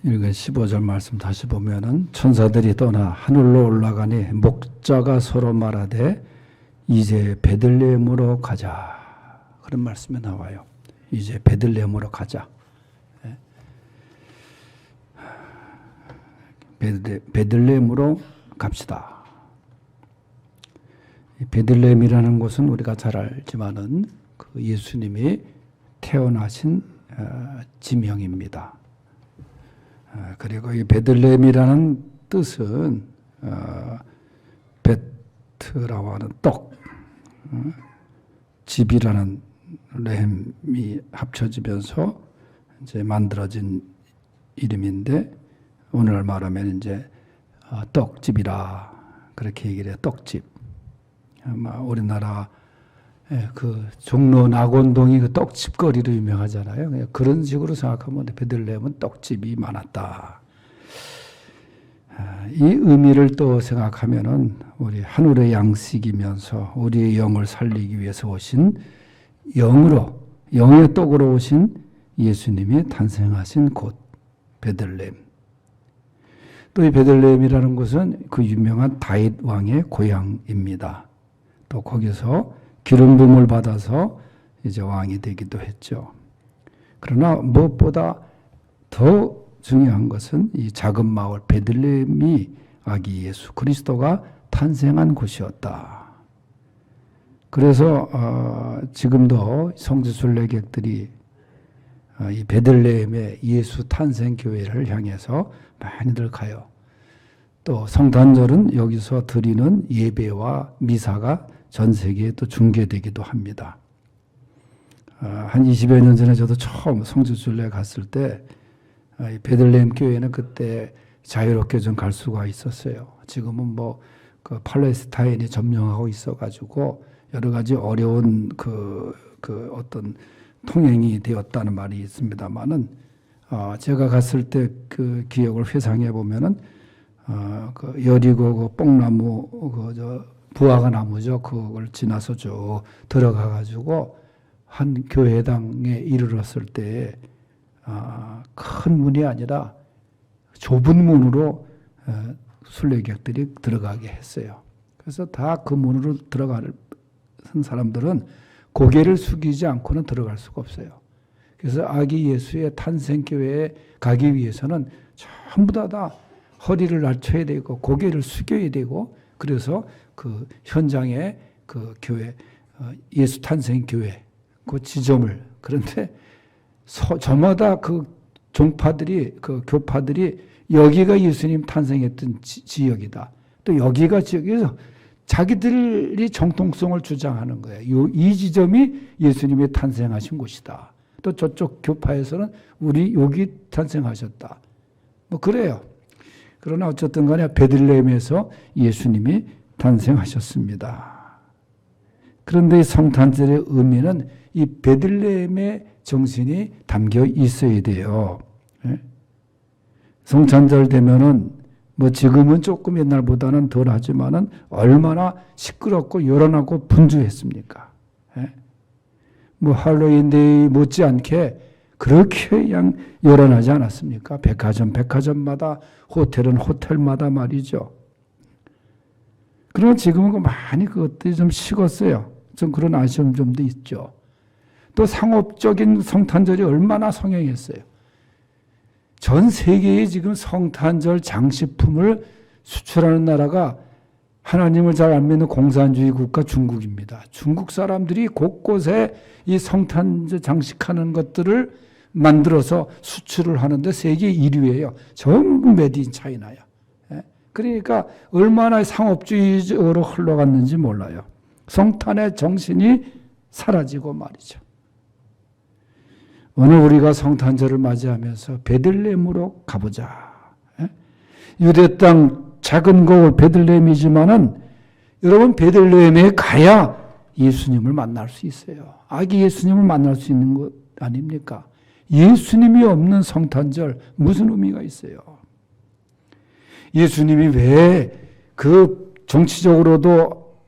읽은 15절 말씀 다시 보면은 천사들이 떠나 하늘로 올라가니 목자가 서로 말하되 이제 베들레헴으로 가자. 그런 말씀이 나와요. 이제 베들레헴으로 가자. 베들레헴으로 갑시다. 베들레헴이라는 곳은 우리가 잘 알지만은 그 예수님이 태어나신 지명입니다. 그리고 이 베들레헴이라는 뜻은 베트라고 하는 떡, 집이라는 레헴이 합쳐지면서 이제 만들어진 이름인데 오늘 말하면 이제 떡집이라 그렇게 얘기를 해요. 떡집. 아마 우리나라 그 종로 낙원동이 그 떡집거리로 유명하잖아요. 그런 식으로 생각하면 베들레헴은 떡집이 많았다. 이 의미를 또 생각하면은 우리 하늘의 양식이면서 우리의 영을 살리기 위해서 오신 영의 떡으로 오신 예수님이 탄생하신 곳 베들레헴. 또 이 베들레헴이라는 곳은 그 유명한 다윗 왕의 고향입니다. 또 거기서 기름 부음을 받아서 이제 왕이 되기도 했죠. 그러나 무엇보다 더 중요한 것은 이 작은 마을 베들레헴이 아기 예수 그리스도가 탄생한 곳이었다. 그래서 지금도 성지순례객들이 이 베들레헴의 예수 탄생 교회를 향해서 많이들 가요. 또 성탄절은 여기서 드리는 예배와 미사가 전 세계에 또 중계되기도 합니다. 한 20여 년 전에 저도 처음 성지순례 갔을 때 베들레헴 교회는 그때 자유롭게 좀 갈 수가 있었어요. 지금은 뭐 그 팔레스타인이 점령하고 있어가지고 여러 가지 어려운 그 어떤 통행이 되었다는 말이 있습니다만은 제가 갔을 때 그 기억을 회상해 보면은 그 여리고 그 뽕나무 부화가 나무죠. 그걸 지나서 쭉 들어가 가지고 한 교회당에 이르렀을 때 큰 문이 아니라 좁은 문으로 순례객들이 들어가게 했어요. 그래서 다 그 문으로 들어가는 사람들은 고개를 숙이지 않고는 들어갈 수가 없어요. 그래서 아기 예수의 탄생교회에 가기 위해서는 전부 다 허리를 낮춰야 되고 고개를 숙여야 되고 그래서 그 현장에 그 교회 예수 탄생교회 그 지점을 그런데 저마다 그 종파들이 그 교파들이 여기가 예수님 탄생했던 지역이다. 또 여기가 지역에서 자기들이 정통성을 주장하는 거예요. 이 지점이 예수님이 탄생하신 곳이다. 또 저쪽 교파에서는 우리 여기 탄생하셨다. 뭐 그래요. 그러나 어쨌든 간에 베들레헴에서 예수님이 탄생하셨습니다. 그런데 이 성탄절의 의미는 이 베들레헴의 정신이 담겨 있어야 돼요. 성탄절 되면은 뭐 지금은 조금 옛날보다는 덜 하지만은 얼마나 시끄럽고 요란하고 분주했습니까? 뭐 할로윈데이 못지않게 그렇게 그냥 요란하지 않았습니까? 백화점마다 호텔은 호텔마다 말이죠. 그러나 지금은 많이 그것들이 좀 식었어요. 좀 그런 아쉬운 점도 있죠. 또 상업적인 성탄절이 얼마나 성행했어요. 전 세계에 지금 성탄절 장식품을 수출하는 나라가 하나님을 잘 안 믿는 공산주의 국가 중국입니다. 중국 사람들이 곳곳에 이 성탄절 장식하는 것들을 만들어서 수출을 하는데 세계 1위예요. 전부 메드 인 차이나야. 그러니까 얼마나 상업주의적으로 흘러갔는지 몰라요. 성탄의 정신이 사라지고 말이죠. 오늘 우리가 성탄절을 맞이하면서 베들레헴으로 가보자. 유대 땅 작은 고을 베들레헴이지만은 여러분 베들레헴에 가야 예수님을 만날 수 있어요. 아기 예수님을 만날 수 있는 것 아닙니까? 예수님이 없는 성탄절 무슨 의미가 있어요? 예수님이 왜 그 정치적으로도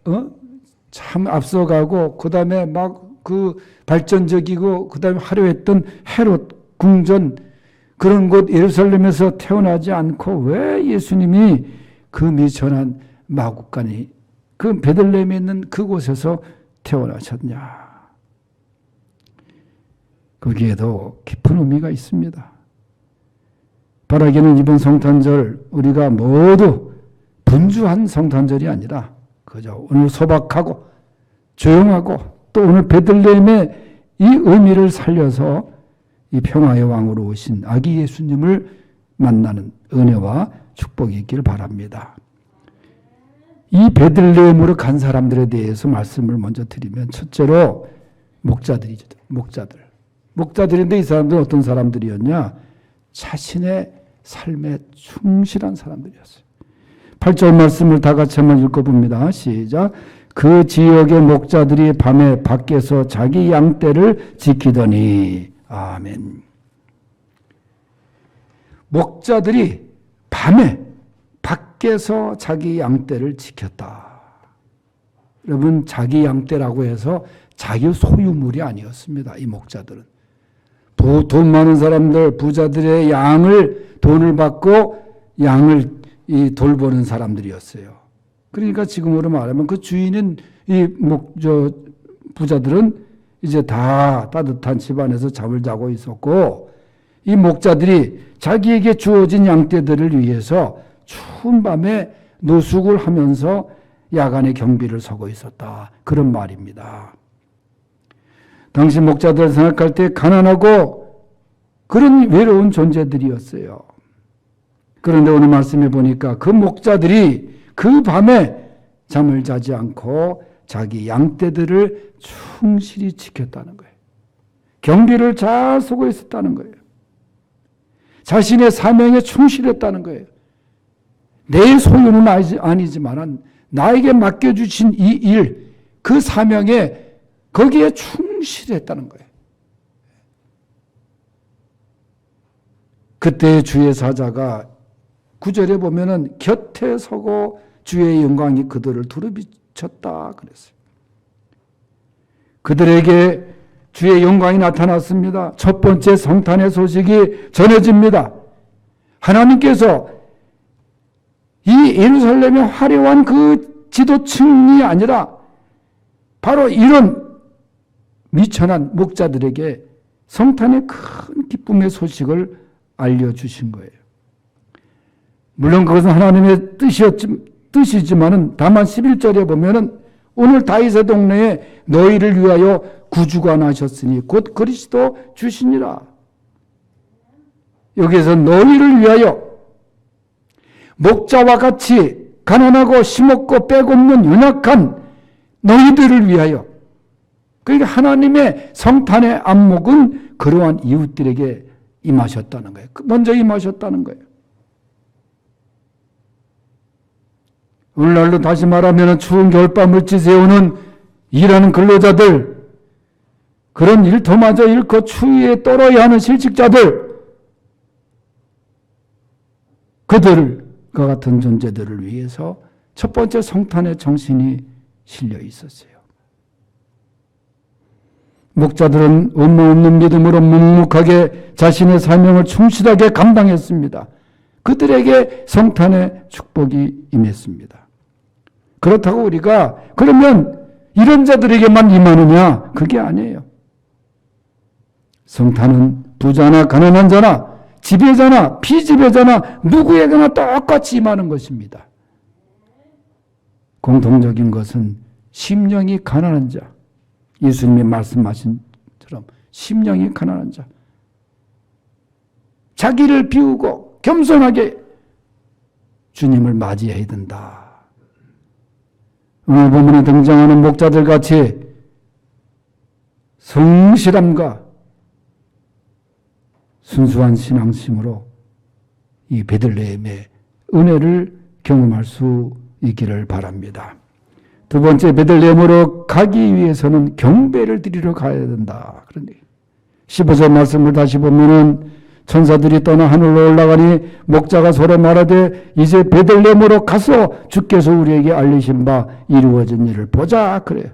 참 앞서가고 그다음에 막 그 발전적이고 그다음에 화려했던 헤롯 궁전 그런 곳 예루살렘에서 태어나지 않고 왜 예수님이 그 미천한 마국간이 그 베들레헴에 있는 그곳에서 태어나셨냐? 거기에도 깊은 의미가 있습니다. 바라기는 이번 성탄절 우리가 모두 분주한 성탄절이 아니라 그저 오늘 소박하고 조용하고 또 오늘 베들레헴의 이 의미를 살려서 이 평화의 왕으로 오신 아기 예수님을 만나는 은혜와 축복이 있기를 바랍니다. 이 베들레헴으로 간 사람들에 대해서 말씀을 먼저 드리면 첫째로 목자들이죠. 목자들인데 이 사람들은 어떤 사람들이었냐? 자신의 삶에 충실한 사람들이었어요. 8절 말씀을 다 같이 한번 읽어봅니다. 시작. 그 지역의 목자들이 밤에 밖에서 자기 양떼를 지키더니 아멘. 목자들이 밤에 밖에서 자기 양떼를 지켰다. 여러분, 자기 양떼라고 해서 자기 소유물이 아니었습니다. 이 목자들은 돈 많은 사람들, 부자들의 양을 돈을 받고 양을 돌보는 사람들이었어요. 그러니까 지금으로 말하면 그 주인인 부자들은 이제 다 따뜻한 집안에서 잠을 자고 있었고 이 목자들이 자기에게 주어진 양떼들을 위해서 추운 밤에 노숙을 하면서 야간에 경비를 서고 있었다. 그런 말입니다. 당시 목자들을 생각할 때 가난하고 그런 외로운 존재들이었어요. 그런데 오늘 말씀해 보니까 그 목자들이 그 밤에 잠을 자지 않고 자기 양떼들을 충실히 지켰다는 거예요. 경비를 잘 서고 있었다는 거예요. 자신의 사명에 충실했다는 거예요. 내 소유는 아니지만 나에게 맡겨주신 이 일, 그 사명에 거기에 충실했다는 거예요. 그때 주의 사자가 9절에 보면은 곁에 서고 주의 영광이 그들을 두루비쳤다 그랬어요. 그들에게 주의 영광이 나타났습니다. 첫 번째 성탄의 소식이 전해집니다. 하나님께서 이 예루살렘의 화려한 그 지도층이 아니라 바로 이런 미천한 목자들에게 성탄의 큰 기쁨의 소식을 알려주신 거예요. 물론 그것은 하나님의 뜻이지만은 다만 11절에 보면은 오늘 다윗의 동네에 너희를 위하여 구주가 나셨으니 곧 그리스도 주시니라. 여기에서 너희를 위하여 목자와 같이 가난하고 심없고 빼곡는 연약한 너희들을 위하여, 그러니까 하나님의 성탄의 안목은 그러한 이웃들에게 임하셨다는 거예요. 먼저 임하셨다는 거예요. 오늘날로 다시 말하면 추운 겨울밤을 지새우는 일하는 근로자들, 그런 일터마저 잃고 추위에 떨어야 하는 실직자들, 그들과 같은 존재들을 위해서 첫 번째 성탄의 정신이 실려 있었어요. 목자들은 원망 없는 믿음으로 묵묵하게 자신의 사명을 충실하게 감당했습니다. 그들에게 성탄의 축복이 임했습니다. 그렇다고 우리가 그러면 이런 자들에게만 임하느냐? 그게 아니에요. 성탄은 부자나 가난한 자나 지배자나 피지배자나 누구에게나 똑같이 임하는 것입니다. 공통적인 것은 심령이 가난한 자, 예수님이 말씀하신 처럼 심령이 가난한 자, 자기를 비우고 겸손하게 주님을 맞이해야 된다. 오늘 본문에 등장하는 목자들 같이 성실함과 순수한 신앙심으로 이 베들레헴의 은혜를 경험할 수 있기를 바랍니다. 두 번째, 베들레헴으로 가기 위해서는 경배를 드리러 가야 된다. 그런데 15절 말씀을 다시 보면은 천사들이 떠나 하늘로 올라가니 목자가 서로 말하되 이제 베들레헴으로 가서 주께서 우리에게 알리신 바 이루어진 일을 보자 그래요.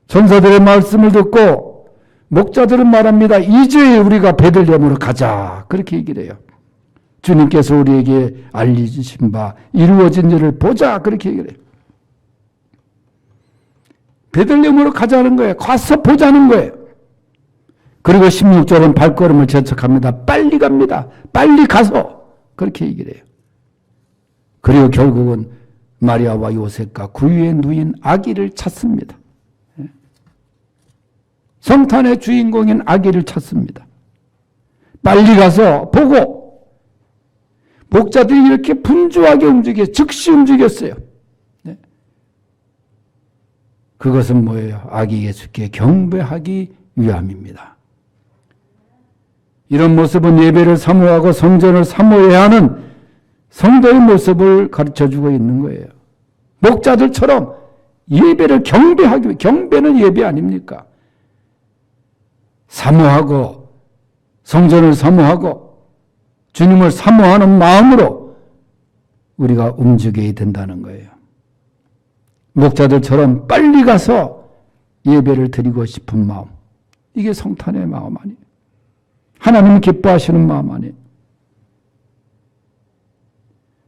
천사들의 말씀을 듣고 목자들은 말합니다. 이제 우리가 베들레헴으로 가자. 그렇게 얘기를 해요. 주님께서 우리에게 알려주신 바 이루어진 일을 보자. 그렇게 얘기를 해요. 베들레헴으로 가자는 거예요. 가서 보자는 거예요. 그리고 16절은 발걸음을 재촉합니다. 빨리 갑니다. 빨리 가서. 그렇게 얘기를 해요. 그리고 결국은 마리아와 요셉과 구유에 누인 아기를 찾습니다. 성탄의 주인공인 아기를 찾습니다. 빨리 가서 보고 목자들이 이렇게 분주하게 즉시 움직였어요. 그것은 뭐예요? 아기 예수께 경배하기 위함입니다. 이런 모습은 예배를 사모하고 성전을 사모해야 하는 성도의 모습을 가르쳐주고 있는 거예요. 목자들처럼 예배를 경배하기 위해, 경배는 예배 아닙니까? 사모하고 성전을 사모하고 주님을 사모하는 마음으로 우리가 움직여야 된다는 거예요. 목자들처럼 빨리 가서 예배를 드리고 싶은 마음, 이게 성탄의 마음 아니에요. 하나님이 기뻐하시는 마음 아니에요.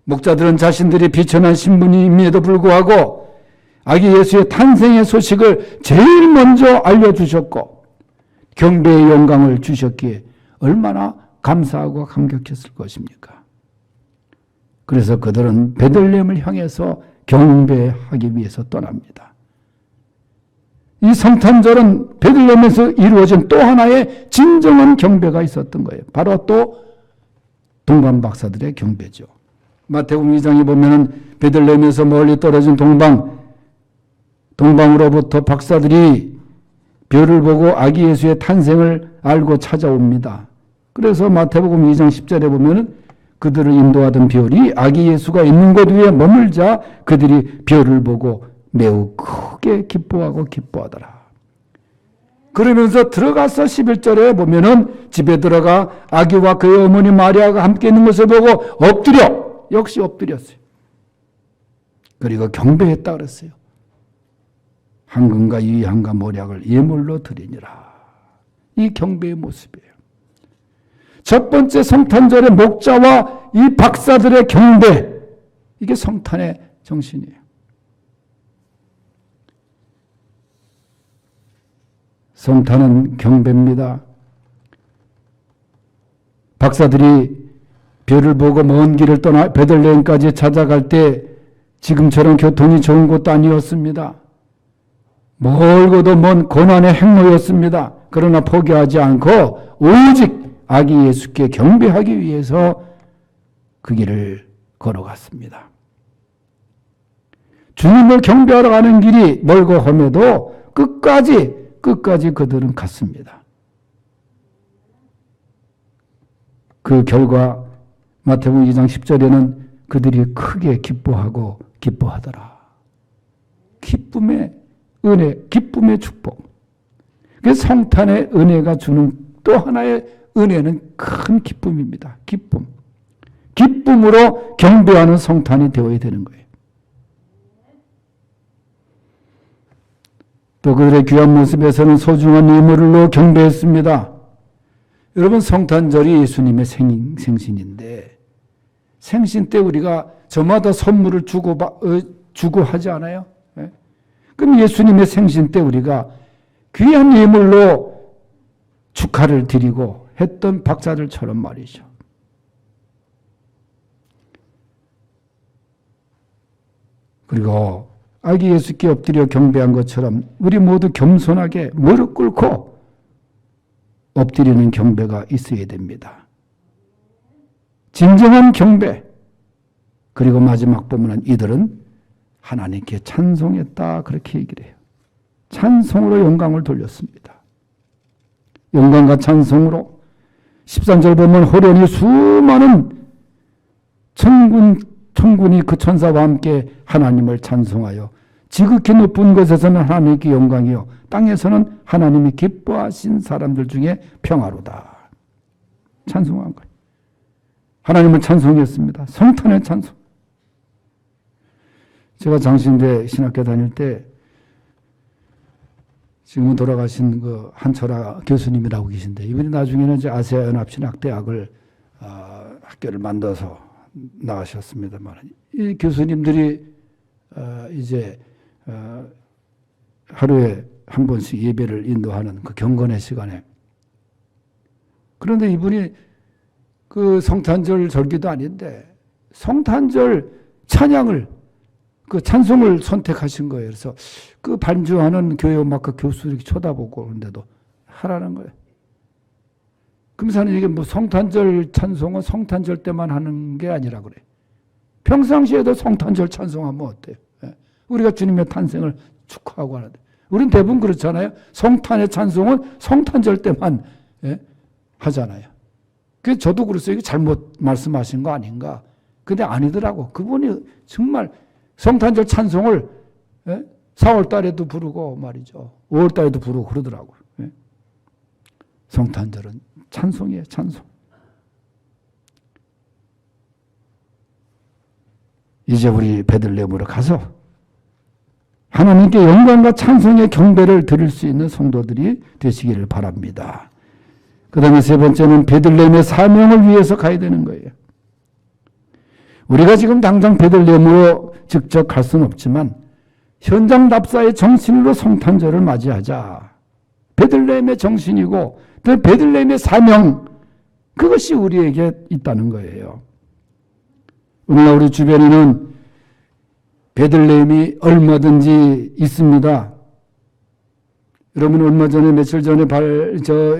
목자들은 자신들이 비천한 신분임에도 불구하고 아기 예수의 탄생의 소식을 제일 먼저 알려주셨고 경배의 영광을 주셨기에 얼마나 감사하고 감격했을 것입니까? 그래서 그들은 베들레헴을 향해서 경배하기 위해서 떠납니다. 이 성탄절은 베들레헴에서 이루어진 또 하나의 진정한 경배가 있었던 거예요. 바로 또 동방 박사들의 경배죠. 마태복음 2장에 보면은 베들레헴에서 멀리 떨어진 동방으로부터 박사들이 별을 보고 아기 예수의 탄생을 알고 찾아옵니다. 그래서 마태복음 2장 10절에 보면은 그들을 인도하던 별이 아기 예수가 있는 곳 위에 머물자 그들이 별을 보고 매우 크게 기뻐하고 기뻐하더라. 그러면서 들어가서 11절에 보면은 집에 들어가 아기와 그의 어머니 마리아가 함께 있는 것을 보고 역시 엎드렸어요. 그리고 경배했다 그랬어요. 황금과 유향과 모략을 예물로 드리니라. 이 경배의 모습이에요. 첫 번째 성탄절의 목자와 이 박사들의 경배, 이게 성탄의 정신이에요. 성탄은 경배입니다. 박사들이 별을 보고 먼 길을 떠나 베들레헴까지 찾아갈 때 지금처럼 교통이 좋은 곳도 아니었습니다. 멀고도 먼 고난의 행로였습니다. 그러나 포기하지 않고 오직 아기 예수께 경배하기 위해서 그 길을 걸어갔습니다. 주님을 경배하러 가는 길이 멀고 험해도 끝까지 그들은 갔습니다. 그 결과 마태복음 2장 10절에는 그들이 크게 기뻐하고 기뻐하더라. 기쁨의 은혜, 기쁨의 축복. 그 성탄의 은혜가 주는 또 하나의 은혜는 큰 기쁨입니다. 기쁨. 기쁨으로 경배하는 성탄이 되어야 되는 거예요. 또 그들의 귀한 모습에서는 소중한 예물로 경배했습니다. 여러분, 성탄절이 예수님의 생신인데 생신 때 우리가 저마다 선물을 주고 하지 않아요? 그럼 예수님의 생신 때 우리가 귀한 예물로 축하를 드리고 했던 박사들처럼 말이죠. 그리고 아기 예수께 엎드려 경배한 것처럼 우리 모두 겸손하게 무릎 꿇고 엎드리는 경배가 있어야 됩니다. 진정한 경배. 그리고 마지막 보면 이들은 하나님께 찬송했다. 그렇게 얘기를 해요. 찬송으로 영광을 돌렸습니다. 영광과 찬송으로 13절 보면 호련히 수많은 천군이 그 천사와 함께 하나님을 찬송하여 지극히 높은 곳에서는 하나님께 영광이요 땅에서는 하나님이 기뻐하신 사람들 중에 평화로다. 찬송한 거예요. 하나님을 찬송했습니다. 성탄의 찬송. 제가 장신대 신학교 다닐 때 지금은 돌아가신 그 한철아 교수님이라고 계신데 이분이 나중에는 이제 아시아 연합신학대학을 학교를 만들어서 나가셨습니다만 이 교수님들이 이제 하루에 한 번씩 예배를 인도하는 그 경건의 시간에 그런데 이분이 그 성탄절 절기도 아닌데 성탄절 찬양을 그 찬송을 선택하신 거예요. 그래서 그 반주하는 교회음악과 교수들이 쳐다보고 그런데도 하라는 거예요. 금사는 이게 뭐 성탄절 찬송은 성탄절 때만 하는 게 아니라 그래. 평상시에도 성탄절 찬송하면 어때요? 우리가 주님의 탄생을 축하하고 하는데 우린 대부분 그렇잖아요. 성탄의 찬송은 성탄절 때만 하잖아요. 그래서 저도 그랬어요. 이게 잘못 말씀하신 거 아닌가. 근데 아니더라고. 그분이 정말 성탄절 찬송을 4월 달에도 부르고 말이죠. 5월 달에도 부르고 그러더라고요. 성탄절은 찬송이에요. 찬송. 이제 우리 베들레헴으로 가서 하나님께 영광과 찬송의 경배를 드릴 수 있는 성도들이 되시기를 바랍니다. 그 다음에 세 번째는 베들레헴의 사명을 위해서 가야 되는 거예요. 우리가 지금 당장 베들레헴으로 직접 갈 수는 없지만 현장 답사의 정신으로 성탄절을 맞이하자. 베들레헴의 정신이고 베들레헴의 사명 그것이 우리에게 있다는 거예요. 오늘날 우리 주변에는 베들레헴이 얼마든지 있습니다. 여러분 얼마 전에 며칠 전에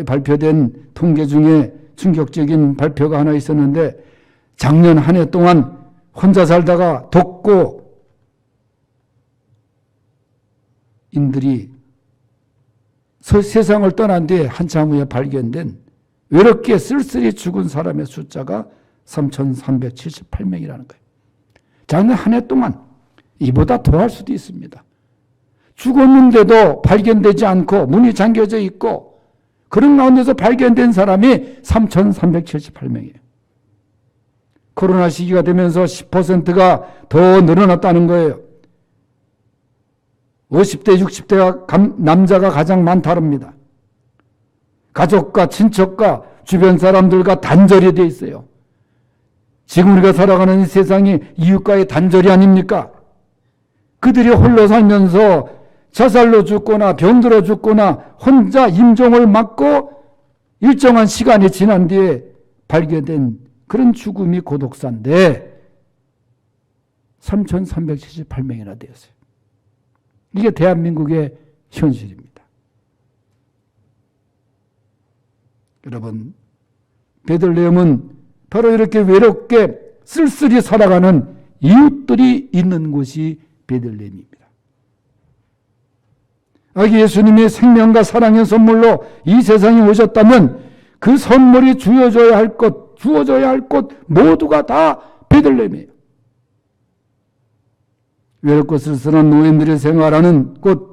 발표된 통계 중에 충격적인 발표가 하나 있었는데 작년 한 해 동안 혼자 살다가 독고 인들이 세상을 떠난 뒤에 한참 후에 발견된 외롭게 쓸쓸히 죽은 사람의 숫자가 3,378명이라는 거예요. 작년 한 해 동안 이보다 더 할 수도 있습니다. 죽었는데도 발견되지 않고 문이 잠겨져 있고 그런 가운데서 발견된 사람이 3,378명이에요. 코로나 시기가 되면서 10%가 더 늘어났다는 거예요. 50대, 60대가 남자가 가장 많다릅니다. 가족과 친척과 주변 사람들과 단절이 돼 있어요. 지금 우리가 살아가는 이 세상이 이웃과의 단절이 아닙니까? 그들이 홀로 살면서 자살로 죽거나 병들어 죽거나 혼자 임종을 맞고 일정한 시간이 지난 뒤에 발견된 그런 죽음이 고독사인데 3,378명이나 되었어요. 이게 대한민국의 현실입니다. 여러분, 베들레헴은 바로 이렇게 외롭게 쓸쓸히 살아가는 이웃들이 있는 곳이 베들레헴입니다. 아기 예수님이 생명과 사랑의 선물로 이 세상에 오셨다면 그 선물이 주어져야 할 곳 모두가 다 베들레헴이에요. 외롭고 쓸쓸한 노인들이 생활하는 곳,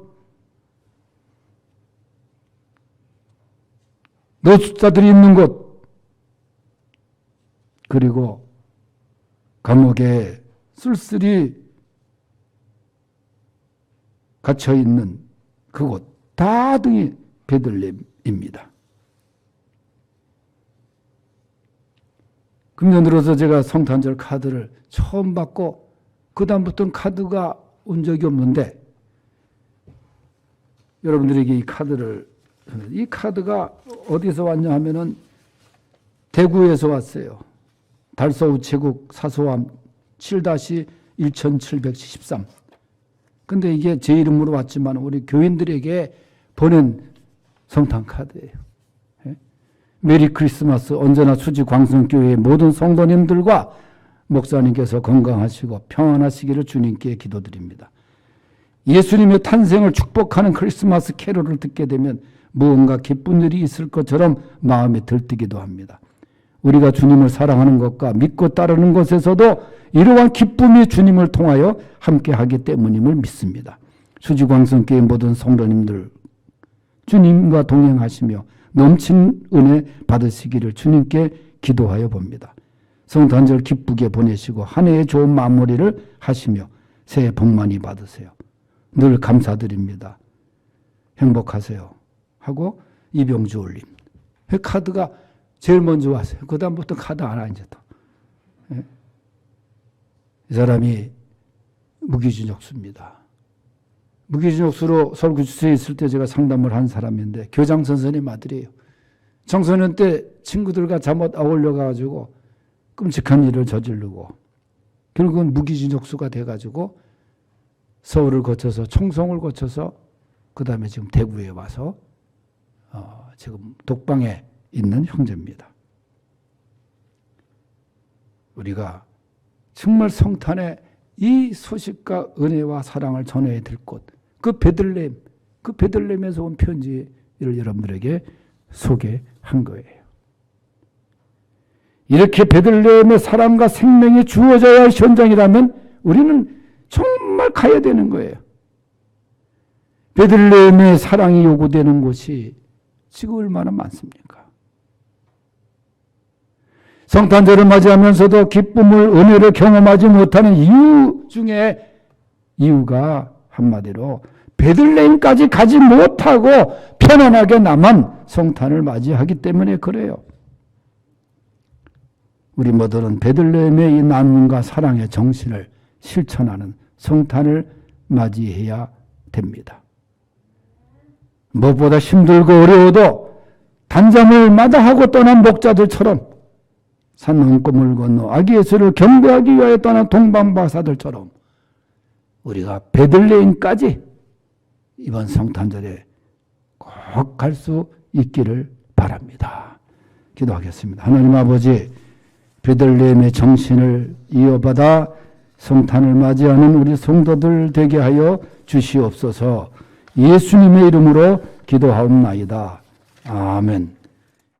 노숙자들이 있는 곳, 그리고 감옥에 쓸쓸히 갇혀 있는 그곳 다 등이 베들레헴입니다. 금년 들어서 제가 성탄절 카드를 처음 받고 그 다음부터는 카드가 온 적이 없는데 여러분들에게 이 카드가 어디서 왔냐 하면은 대구에서 왔어요. 달서 우체국 사소함 7-1773. 근데 이게 제 이름으로 왔지만 우리 교인들에게 보낸 성탄 카드예요. 메리 크리스마스. 언제나 수지 광성교회의 모든 성도님들과 목사님께서 건강하시고 평안하시기를 주님께 기도드립니다. 예수님의 탄생을 축복하는 크리스마스 캐롤을 듣게 되면 무언가 기쁜 일이 있을 것처럼 마음이 들뜨기도 합니다. 우리가 주님을 사랑하는 것과 믿고 따르는 것에서도 이러한 기쁨이 주님을 통하여 함께하기 때문임을 믿습니다. 수지광성교회 모든 성도님들 주님과 동행하시며 넘친 은혜 받으시기를 주님께 기도하여 봅니다. 성탄절 기쁘게 보내시고 한 해의 좋은 마무리를 하시며 새해 복 많이 받으세요. 늘 감사드립니다. 행복하세요 하고 이병주 올림. 카드가 제일 먼저 왔어요. 그 다음부터 카드 안 와, 이제 또. 이 사람이 무기징역수입니다. 무기징역수로 서울구치소에 있을 때 제가 상담을 한 사람인데 교장 선생님 아들이에요. 청소년 때 친구들과 잘못 어울려가지고 끔찍한 일을 저지르고 결국은 무기징역수가 돼가지고 서울을 거쳐서 청송을 거쳐서 그 다음에 지금 대구에 와서 지금 독방에 있는 형제입니다. 우리가 정말 성탄의 이 소식과 은혜와 사랑을 전해야 될 곳, 그 베들레헴에서 온 편지를 여러분들에게 소개한 거예요. 이렇게 베들레헴의 사랑과 생명이 주어져야 할 현장이라면 우리는 정말 가야 되는 거예요. 베들레헴의 사랑이 요구되는 곳이 지금 얼마나 많습니까? 성탄절을 맞이하면서도 기쁨을, 은혜를 경험하지 못하는 이유 중에 이유가 한마디로 베들레헴까지 가지 못하고 편안하게 나만 성탄을 맞이하기 때문에 그래요. 우리 모두는 베들레헴의 이 나눔과 사랑의 정신을 실천하는 성탄을 맞이해야 됩니다. 무엇보다 힘들고 어려워도 단잠을 마다하고 떠난 목자들처럼 산 넘고물 건너 아기 예수를 경배하기 위하여 떠난 동방박사들처럼 우리가 베들레헴까지 이번 성탄절에 꼭 갈 수 있기를 바랍니다. 기도하겠습니다. 하나님 아버지, 베들레헴의 정신을 이어받아 성탄을 맞이하는 우리 성도들 되게 하여 주시옵소서. 예수님의 이름으로 기도하옵나이다. 아멘.